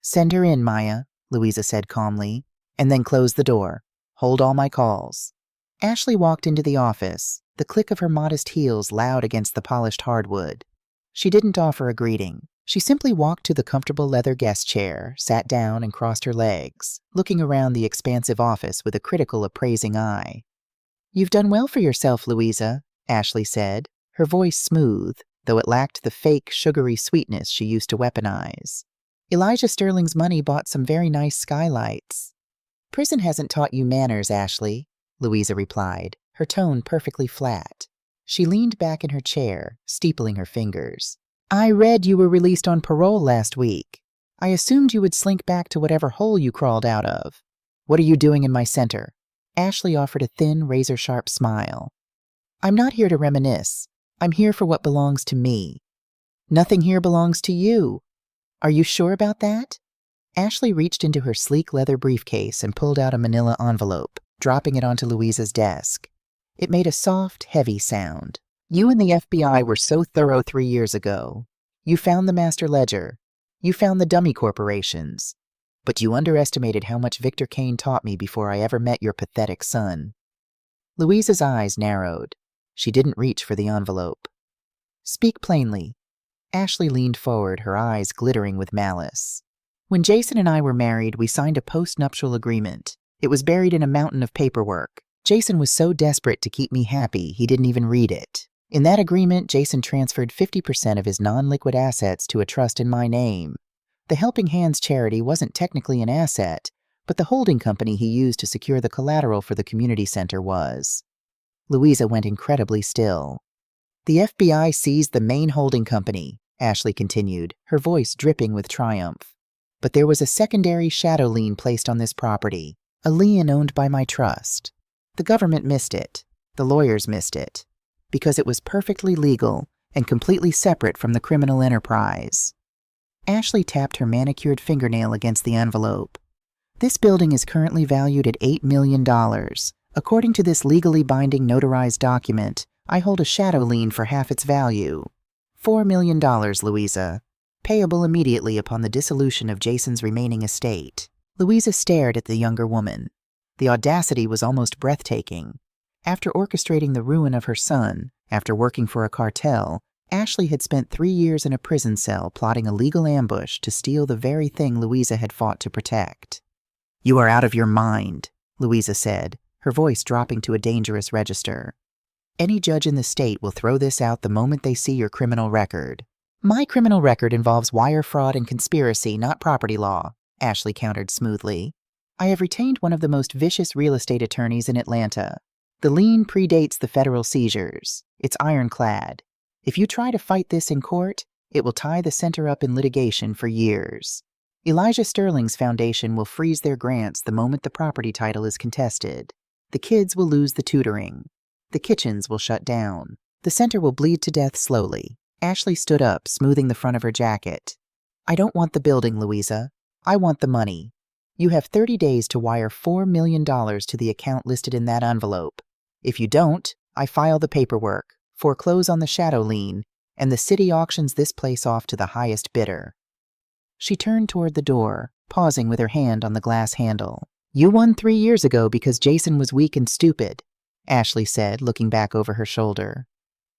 "Send her in, Maya," Louisa said calmly, "and then close the door. Hold all my calls." Ashley walked into the office, the click of her modest heels loud against the polished hardwood. She didn't offer a greeting. She simply walked to the comfortable leather guest chair, sat down and crossed her legs, looking around the expansive office with a critical, appraising eye. "You've done well for yourself, Louisa," Ashley said, her voice smooth, though it lacked the fake, sugary sweetness she used to weaponize. "Elijah Sterling's money bought some very nice skylights." "Prison hasn't taught you manners, Ashley," Louisa replied, her tone perfectly flat. She leaned back in her chair, steepling her fingers. "I read you were released on parole last week. I assumed you would slink back to whatever hole you crawled out of. What are you doing in my center?" Ashley offered a thin, razor-sharp smile. "I'm not here to reminisce. I'm here for what belongs to me." "Nothing here belongs to you." "Are you sure about that?" Ashley reached into her sleek leather briefcase and pulled out a manila envelope, dropping it onto Louisa's desk. It made a soft, heavy sound. "You and the FBI were so thorough 3 years ago. You found the master ledger. You found the dummy corporations. But you underestimated how much Victor Kane taught me before I ever met your pathetic son." Louisa's eyes narrowed. She didn't reach for the envelope. "Speak plainly." Ashley leaned forward, her eyes glittering with malice. "When Jason and I were married, we signed a post-nuptial agreement. It was buried in a mountain of paperwork. Jason was so desperate to keep me happy, he didn't even read it. In that agreement, Jason transferred 50% of his non-liquid assets to a trust in my name. The Helping Hands charity wasn't technically an asset, but the holding company he used to secure the collateral for the community center was." Louisa went incredibly still. "The FBI seized the main holding company," Ashley continued, her voice dripping with triumph. "But there was a secondary shadow lien placed on this property, a lien owned by my trust. The government missed it. The lawyers missed it. Because it was perfectly legal and completely separate from the criminal enterprise." Ashley tapped her manicured fingernail against the envelope. "This building is currently valued at $8 million, According to this legally binding notarized document, I hold a shadow lien for half its value. $4 million, Louisa, payable immediately upon the dissolution of Jason's remaining estate. Louisa stared at the younger woman. The audacity was almost breathtaking. After orchestrating the ruin of her son, after working for a cartel, Ashley had spent 3 years in a prison cell plotting a legal ambush to steal the very thing Louisa had fought to protect. "You are out of your mind," Louisa said, her voice dropping to a dangerous register. "Any judge in the state will throw this out the moment they see your criminal record." "My criminal record involves wire fraud and conspiracy, not property law," Ashley countered smoothly. "I have retained one of the most vicious real estate attorneys in Atlanta. The lien predates the federal seizures. It's ironclad. If you try to fight this in court, it will tie the center up in litigation for years. Elijah Sterling's foundation will freeze their grants the moment the property title is contested. The kids will lose the tutoring. The kitchens will shut down. The center will bleed to death slowly." Ashley stood up, smoothing the front of her jacket. "I don't want the building, Louisa. I want the money. You have 30 days to wire $4 million to the account listed in that envelope. If you don't, I file the paperwork, foreclose on the shadow lien, and the city auctions this place off to the highest bidder." She turned toward the door, pausing with her hand on the glass handle. "You won 3 years ago because Jason was weak and stupid," Ashley said, looking back over her shoulder.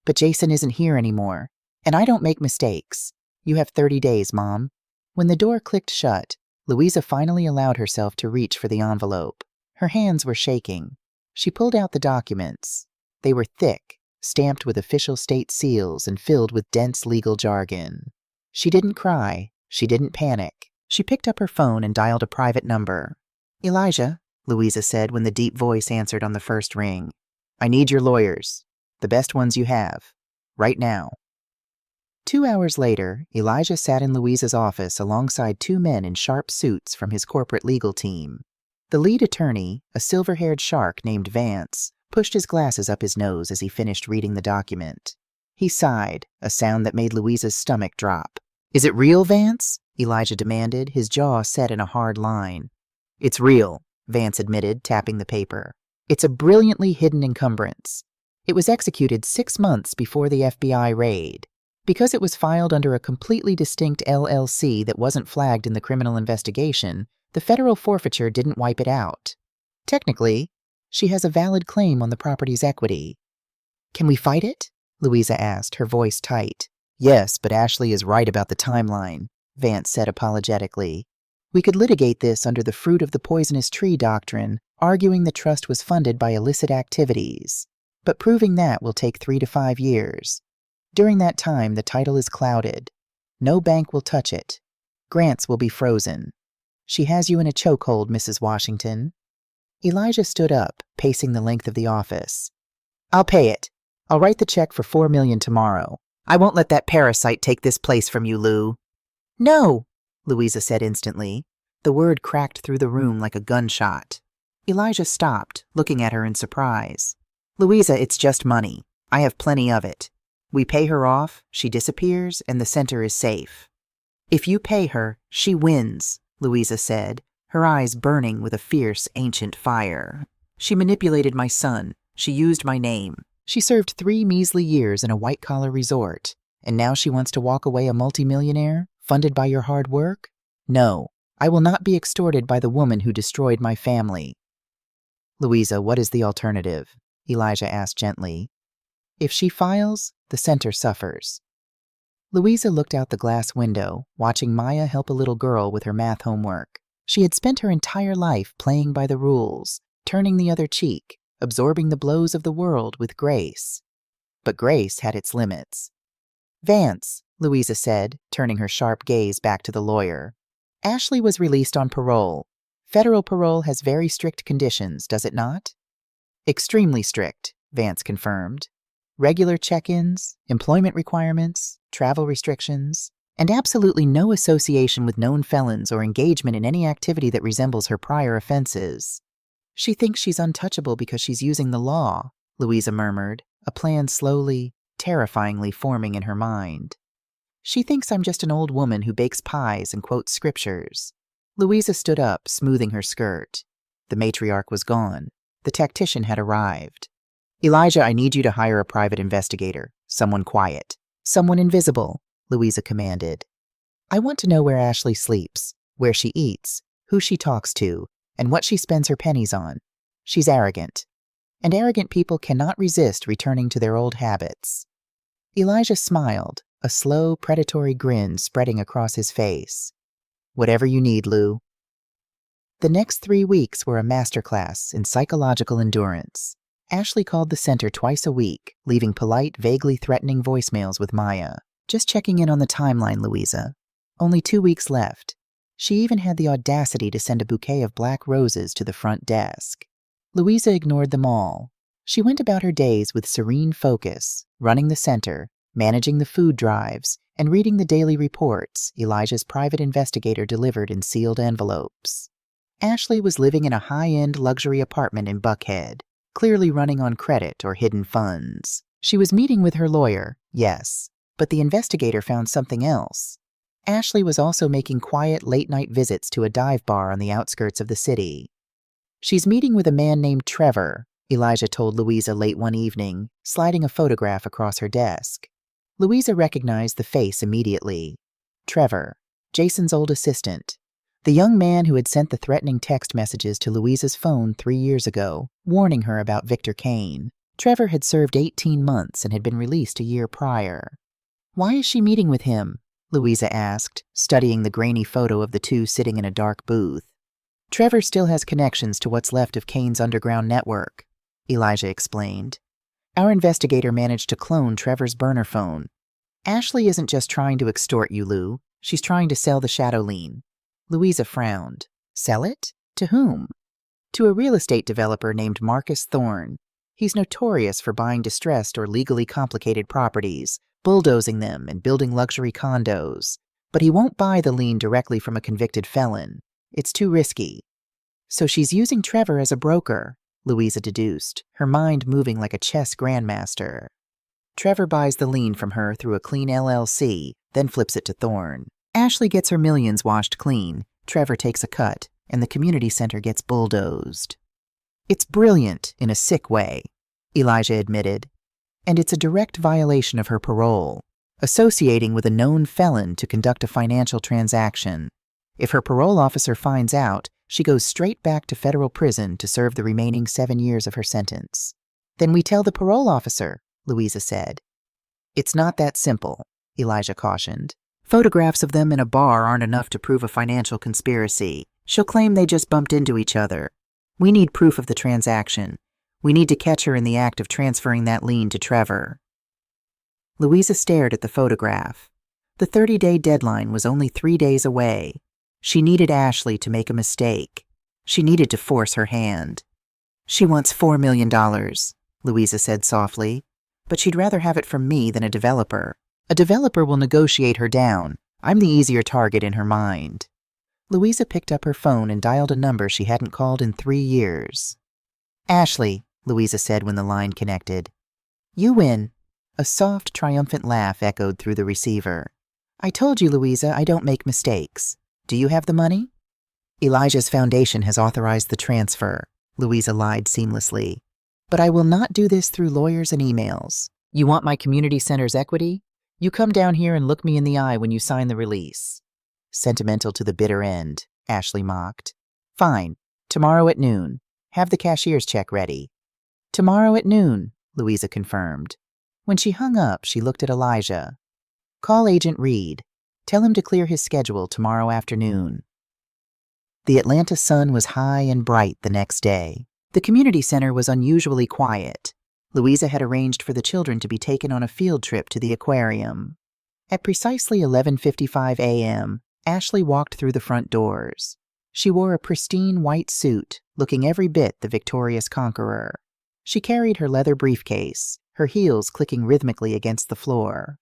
"But Jason isn't here anymore, and I don't make mistakes. You have 30 days, Mom." When the door clicked shut, Louisa finally allowed herself to reach for the envelope. Her hands were shaking. She pulled out the documents. They were thick, stamped with official state seals and filled with dense legal jargon. She didn't cry. She didn't panic. She picked up her phone and dialed a private number. "Elijah," Louisa said when the deep voice answered on the first ring. "I need your lawyers. The best ones you have. Right now." 2 hours later, Elijah sat in Louisa's office alongside 2 men in sharp suits from his corporate legal team. The lead attorney, a silver-haired shark named Vance, pushed his glasses up his nose as he finished reading the document. He sighed, a sound that made Louisa's stomach drop. "Is it real, Vance?" Elijah demanded, his jaw set in a hard line. "It's real," Vance admitted, tapping the paper. "It's a brilliantly hidden encumbrance. It was executed 6 months before the FBI raid. Because it was filed under a completely distinct LLC that wasn't flagged in the criminal investigation, the federal forfeiture didn't wipe it out. Technically, she has a valid claim on the property's equity." "Can we fight it?" Louisa asked, her voice tight. "Yes, but Ashley is right about the timeline," Vance said apologetically. "We could litigate this under the fruit of the poisonous tree doctrine, arguing the trust was funded by illicit activities. But proving that will take 3 to 5 years. During that time, the title is clouded. No bank will touch it. Grants will be frozen. She has you in a chokehold, Mrs. Washington." Elijah stood up, pacing the length of the office. "I'll pay it. I'll write the check for $4 million tomorrow. I won't let that parasite take this place from you, Lou." "No," Louisa said instantly. The word cracked through the room like a gunshot. Elijah stopped, looking at her in surprise. "Louisa, it's just money. I have plenty of it. We pay her off, she disappears, and the center is safe." "If you pay her, she wins," Louisa said, her eyes burning with a fierce, ancient fire. "She manipulated my son. She used my name. She served 3 measly years in a white-collar resort, and now she wants to walk away a multimillionaire, funded by your hard work? No, I will not be extorted by the woman who destroyed my family." "Louisa, what is the alternative?" Elijah asked gently. "If she files, the center suffers." Louisa looked out the glass window, watching Maya help a little girl with her math homework. She had spent her entire life playing by the rules, turning the other cheek, absorbing the blows of the world with grace. But grace had its limits. "Vance," Louisa said, turning her sharp gaze back to the lawyer. "Ashley was released on parole. Federal parole has very strict conditions, does it not?" "Extremely strict," Vance confirmed. "Regular check-ins, employment requirements, travel restrictions, and absolutely no association with known felons or engagement in any activity that resembles her prior offenses." "She thinks she's untouchable because she's using the law," Louisa murmured, a plan slowly, terrifyingly forming in her mind. "She thinks I'm just an old woman who bakes pies and quotes scriptures." Louisa stood up, smoothing her skirt. The matriarch was gone. The tactician had arrived. "Elijah, I need you to hire a private investigator. Someone quiet. Someone invisible," Louisa commanded. "I want to know where Ashley sleeps, where she eats, who she talks to, and what she spends her pennies on. She's arrogant. And arrogant people cannot resist returning to their old habits." Elijah smiled, a slow, predatory grin spreading across his face. "Whatever you need, Lou." The next 3 weeks were a masterclass in psychological endurance. Ashley called the center twice a week, leaving polite, vaguely threatening voicemails with Maya. "Just checking in on the timeline, Louisa. Only 2 weeks left." She even had the audacity to send a bouquet of black roses to the front desk. Louisa ignored them all. She went about her days with serene focus, running the center, managing the food drives, and reading the daily reports Elijah's private investigator delivered in sealed envelopes. Ashley was living in a high-end luxury apartment in Buckhead, clearly running on credit or hidden funds. She was meeting with her lawyer, yes, but the investigator found something else. Ashley was also making quiet late-night visits to a dive bar on the outskirts of the city. "She's meeting with a man named Trevor," Elijah told Louisa late one evening, sliding a photograph across her desk. Louisa recognized the face immediately. Trevor, Jason's old assistant. The young man who had sent the threatening text messages to Louisa's phone 3 years ago, warning her about Victor Kane. Trevor had served 18 months and had been released a year prior. "Why is she meeting with him?" Louisa asked, studying the grainy photo of the two sitting in a dark booth. "Trevor still has connections to what's left of Kane's underground network," Elijah explained. "Our investigator managed to clone Trevor's burner phone. Ashley isn't just trying to extort you, Lou. She's trying to sell the shadow lien." Louisa frowned. "Sell it? To whom?" "To a real estate developer named Marcus Thorne. He's notorious for buying distressed or legally complicated properties, bulldozing them and building luxury condos. But he won't buy the lien directly from a convicted felon. It's too risky." "So she's using Trevor as a broker," Louisa deduced, her mind moving like a chess grandmaster. "Trevor buys the lien from her through a clean LLC, then flips it to Thorne. Ashley gets her millions washed clean, Trevor takes a cut, and the community center gets bulldozed." "It's brilliant, in a sick way," Elijah admitted. "And it's a direct violation of her parole, associating with a known felon to conduct a financial transaction. If her parole officer finds out, she goes straight back to federal prison to serve the remaining 7 years of her sentence." "Then we tell the parole officer," Louisa said. "It's not that simple," Elijah cautioned. "Photographs of them in a bar aren't enough to prove a financial conspiracy. She'll claim they just bumped into each other. We need proof of the transaction. We need to catch her in the act of transferring that lien to Trevor." Louisa stared at the photograph. The 30-day deadline was only 3 days away. She needed Ashley to make a mistake. She needed to force her hand. "She wants $4 million, Louisa said softly. "But she'd rather have it from me than a developer. A developer will negotiate her down. I'm the easier target in her mind." Louisa picked up her phone and dialed a number she hadn't called in 3 years. "Ashley," Louisa said when the line connected. "You win." A soft, triumphant laugh echoed through the receiver. "I told you, Louisa, I don't make mistakes. Do you have the money?" "Elijah's foundation has authorized the transfer," Louisa lied seamlessly. "But I will not do this through lawyers and emails. You want my community center's equity? You come down here and look me in the eye when you sign the release." "Sentimental to the bitter end," Ashley mocked. "Fine. Tomorrow at noon. Have the cashier's check ready." "Tomorrow at noon," Louisa confirmed. When she hung up, she looked at Elijah. "Call Agent Reed. Tell him to clear his schedule tomorrow afternoon." The Atlanta sun was high and bright the next day. The community center was unusually quiet. Louisa had arranged for the children to be taken on a field trip to the aquarium. At precisely 11:55 a.m., Ashley walked through the front doors. She wore a pristine white suit, looking every bit the victorious conqueror. She carried her leather briefcase, her heels clicking rhythmically against the floor.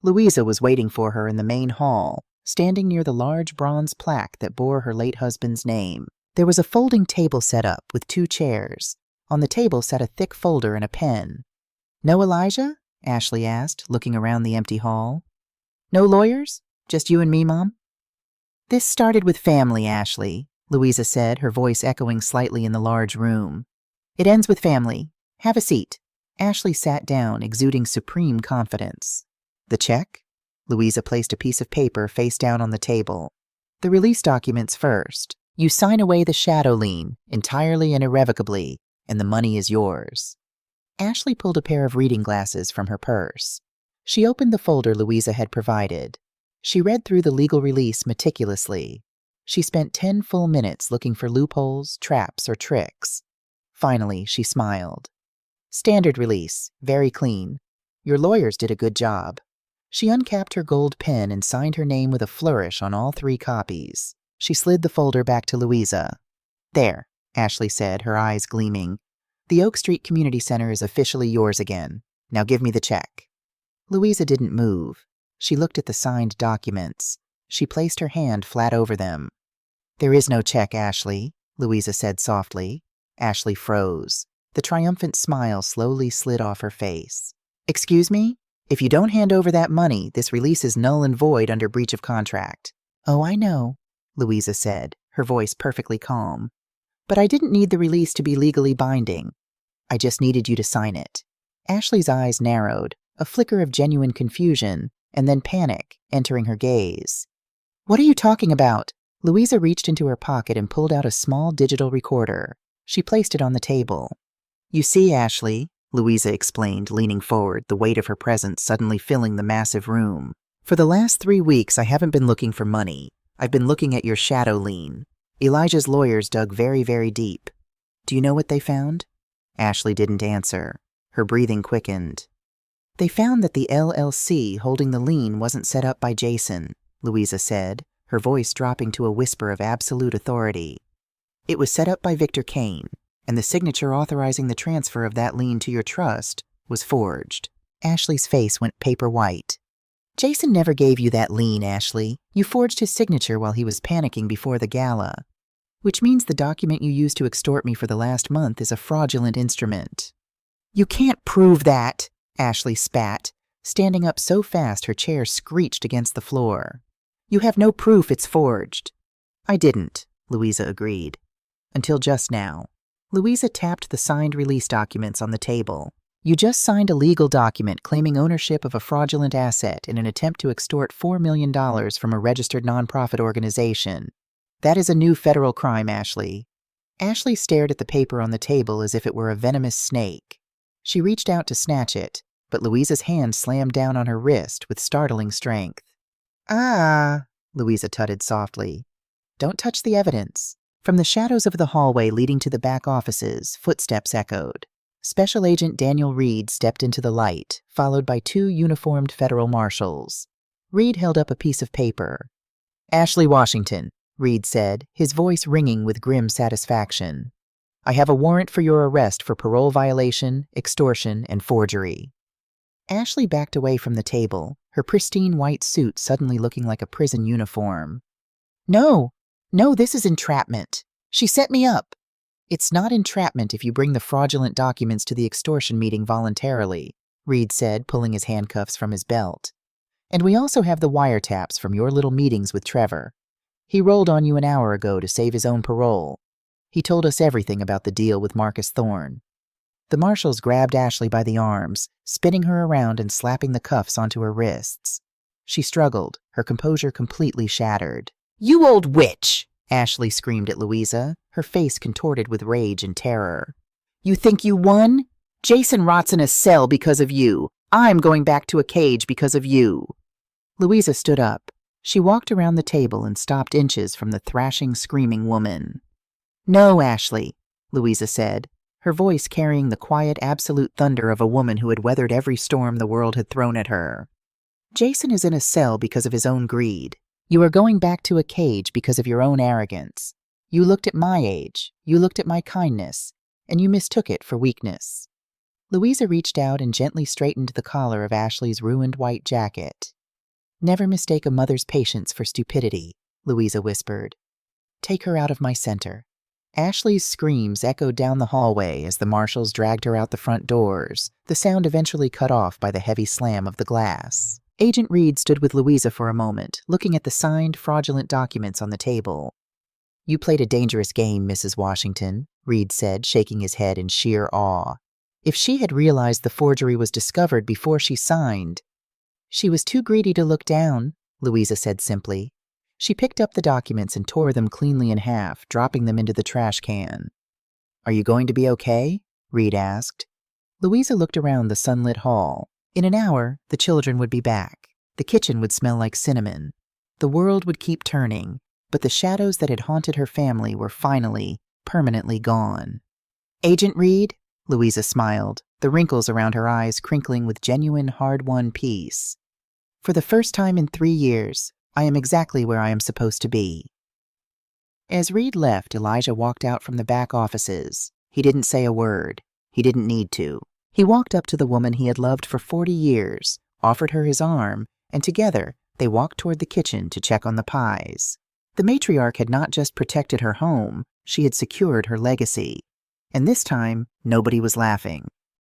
Louisa was waiting for her in the main hall, standing near the large bronze plaque that bore her late husband's name. There was a folding table set up with 2 chairs. On the table sat a thick folder and a pen. "No Elijah?" Ashley asked, looking around the empty hall. "No lawyers? Just you and me, Mom?" "This started with family, Ashley," Louisa said, her voice echoing slightly in the large room. It ends with family. Have a seat. Ashley sat down, exuding supreme confidence. The check? Louisa placed a piece of paper face down on the table. The release documents first. You sign away the shadow lien, entirely and irrevocably, and the money is yours. Ashley pulled a pair of reading glasses from her purse. She opened the folder Louisa had provided. She read through the legal release meticulously. She spent 10 full minutes looking for loopholes, traps, or tricks. Finally, she smiled. Standard release, very clean. Your lawyers did a good job. She uncapped her gold pen and signed her name with a flourish on all 3 copies. She slid the folder back to Louisa. There, Ashley said, her eyes gleaming. The Oak Street Community Center is officially yours again. Now give me the check. Louisa didn't move. She looked at the signed documents. She placed her hand flat over them. There is no check, Ashley, Louisa said softly. Ashley froze. The triumphant smile slowly slid off her face. Excuse me? If you don't hand over that money, this release is null and void under breach of contract. Oh, I know, Louisa said, her voice perfectly calm. But I didn't need the release to be legally binding. I just needed you to sign it. Ashley's eyes narrowed, a flicker of genuine confusion, and then panic entering her gaze. What are you talking about? Louisa reached into her pocket and pulled out a small digital recorder. She placed it on the table. You see, Ashley, Louisa explained, leaning forward, the weight of her presence suddenly filling the massive room. For the last 3 weeks, I haven't been looking for money. I've been looking at your shadow lien. Elijah's lawyers dug very, very deep. Do you know what they found? Ashley didn't answer. Her breathing quickened. They found that the LLC holding the lien wasn't set up by Jason, Louisa said, her voice dropping to a whisper of absolute authority. It was set up by Victor Kane, and the signature authorizing the transfer of that lien to your trust was forged. Ashley's face went paper white. Jason never gave you that lien, Ashley. You forged his signature while he was panicking before the gala, which means the document you used to extort me for the last month is a fraudulent instrument. You can't prove that, Ashley spat, standing up so fast her chair screeched against the floor. You have no proof it's forged. I didn't, Louisa agreed. Until just now. Louisa tapped the signed release documents on the table. You just signed a legal document claiming ownership of a fraudulent asset in an attempt to extort $4 million from a registered nonprofit organization. That is a new federal crime, Ashley. Ashley stared at the paper on the table as if it were a venomous snake. She reached out to snatch it, but Louisa's hand slammed down on her wrist with startling strength. Ah, Louisa tutted softly. Don't touch the evidence. From the shadows of the hallway leading to the back offices, footsteps echoed. Special Agent Daniel Reed stepped into the light, followed by 2 uniformed federal marshals. Reed held up a piece of paper. Ashley Washington, Reed said, his voice ringing with grim satisfaction. I have a warrant for your arrest for parole violation, extortion, and forgery. Ashley backed away from the table, her pristine white suit suddenly looking like a prison uniform. No, this is entrapment. She set me up. It's not entrapment if you bring the fraudulent documents to the extortion meeting voluntarily, Reed said, pulling his handcuffs from his belt. And we also have the wiretaps from your little meetings with Trevor. He rolled on you an hour ago to save his own parole. He told us everything about the deal with Marcus Thorne. The marshals grabbed Ashley by the arms, spinning her around and slapping the cuffs onto her wrists. She struggled, her composure completely shattered. You old witch! Ashley screamed at Louisa, her face contorted with rage and terror. You think you won? Jason rots in a cell because of you. I'm going back to a cage because of you. Louisa stood up. She walked around the table and stopped inches from the thrashing, screaming woman. No, Ashley, Louisa said, her voice carrying the quiet, absolute thunder of a woman who had weathered every storm the world had thrown at her. Jason is in a cell because of his own greed. You are going back to a cage because of your own arrogance. You looked at my age, you looked at my kindness, and you mistook it for weakness. Louisa reached out and gently straightened the collar of Ashley's ruined white jacket. Never mistake a mother's patience for stupidity, Louisa whispered. Take her out of my center. Ashley's screams echoed down the hallway as the marshals dragged her out the front doors, the sound eventually cut off by the heavy slam of the glass. Agent Reed stood with Louisa for a moment, looking at the signed, fraudulent documents on the table. You played a dangerous game, Mrs. Washington, Reed said, shaking his head in sheer awe. If she had realized the forgery was discovered before she signed. She was too greedy to look down, Louisa said simply. She picked up the documents and tore them cleanly in half, dropping them into the trash can. Are you going to be okay? Reed asked. Louisa looked around the sunlit hall. In an hour, the children would be back. The kitchen would smell like cinnamon. The world would keep turning, but the shadows that had haunted her family were finally, permanently gone. Agent Reed? Louisa smiled, the wrinkles around her eyes crinkling with genuine, hard-won peace. For the first time in 3 years, I am exactly where I am supposed to be. As Reed left, Elijah walked out from the back offices. He didn't say a word. He didn't need to. He walked up to the woman he had loved for 40 years, offered her his arm, and together they walked toward the kitchen to check on the pies. The matriarch had not just protected her home, she had secured her legacy. And this time, nobody was laughing.